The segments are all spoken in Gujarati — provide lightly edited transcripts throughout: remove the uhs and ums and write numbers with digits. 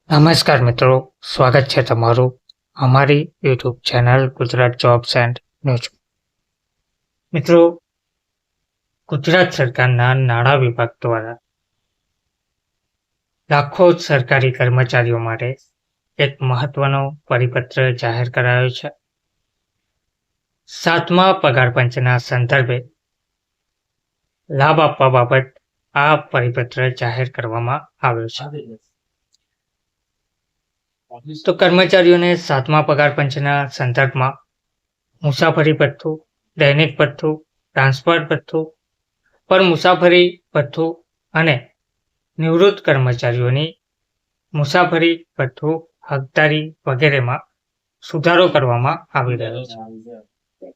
નમસ્કાર મિત્રો, સ્વાગત છે તમારું અમારી YouTube channel Gujarat jobs and news. મિત્રો, ગુજરાત સરકારના નાણાં વિભાગ દ્વારા લાખો સરકારી કર્મચારીઓ માટે એક મહત્વનો પરિપત્ર જાહેર કરાયો છે. 7મા પગાર પંચના સંદર્ભે લાભ આપવા બાબત આ પરિપત્ર જાહેર કરવામાં આવ્યો છે. તો કર્મચારીઓને 7મા પગાર પંચના સંદર્ભમાં મુસાફરી ભથ્થું, દૈનિક ભથ્થું, ટ્રાન્સફર ભથ્થું, પર મુસાફરી ભથ્થું અને નિવૃત્ત કર્મચારીઓની મુસાફરી ભથ્થું હકદારી વગેરેમાં સુધારો કરવામાં આવી રહ્યો છે.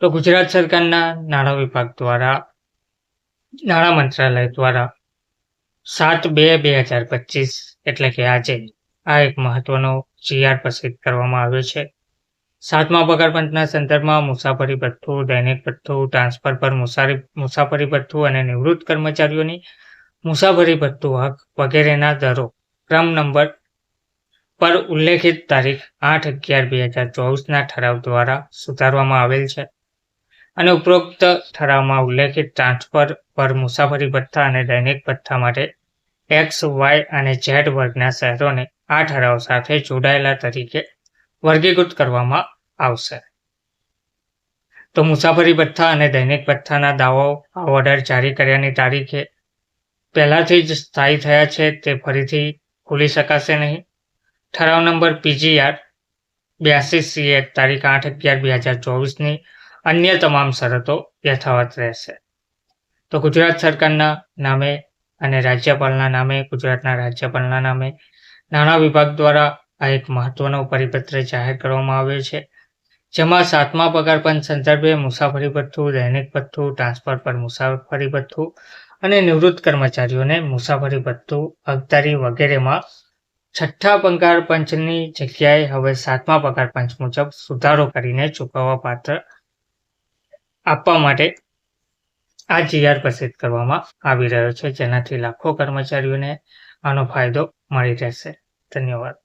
તો ગુજરાત સરકારના નાણાં વિભાગ દ્વારા નાણાં મંત્રાલય દ્વારા 7/2/2025 એટલે કે આજે આ એક મહત્વનો GR પ્રસિદ્ધ કરવામાં આવ્યો છે. 7મા પગાર પંચના સંદર્ભમાં મુસાફરી ભથ્થું, દૈનિક ભથ્થું, ટ્રાન્સફર પર મુસાફરી ભથ્થું અને નિવૃત્ત કર્મચારીઓની મુસાફરી ભથ્થું હક વગેરેના દરો ક્રમ નંબર પર ઉલ્લેખિત તારીખ 8/11/2024ના ઠરાવ દ્વારા સુધારવામાં આવેલ છે અને ઉપરોક્ત ઠરાવમાં ઉલ્લેખિત ટ્રાન્સફર પર મુસાફરી ભથ્થા અને દૈનિક ભથ્થા માટે X, Y અને Z વર્ગના શહેરોને આ ઠરાવ સાથે જોડાયેલા તરીકે વર્ગીકૃત કરવામાં આવશે. તો મુસાફરી ભથ્થા અને દૈનિક ભથ્થાના દાવાઓ આ ઓર્ડર જારી કર્યાની તારીખે પહેલાથી જ સ્થાયી થયા છે તે ફરીથી ખોલી શકાશે નહીં. ઠરાવ નંબર PGR 82C1 તારીખ 8/11/2024ની અન્ય તમામ શરતો યથાવત રહેશે. તો ગુજરાત સરકારના નામે અને રાજ્યપાલના નામે, ગુજરાતના રાજ્યપાલના નામે નાણાં વિભાગ દ્વારા આ એક મહત્વનો પરિપત્ર જાહેર કરવામાં આવ્યો છે, જેમાં 7મા પગાર પંચ સંદર્ભે મુસાફરી ભથ્થું, દૈનિક ભથ્થું, ટ્રાન્સફર પર મુસાફરી ભથ્થું અને નિવૃત્ત કર્મચારીઓને મુસાફરી ભથ્થું હકદારી વગેરેમાં 6ઠ્ઠા પગાર પંચની જગ્યાએ હવે 7મા પગાર પંચ મુજબ સુધારો કરીને ચૂકવવા પાત્ર આપવા માટે આ GR પ્રસિદ્ધ કરવામાં આવી રહ્યો છે, જેનાથી લાખો કર્મચારીઓને આનો ફાયદો મળી રહેશે. ધન્યવાદ.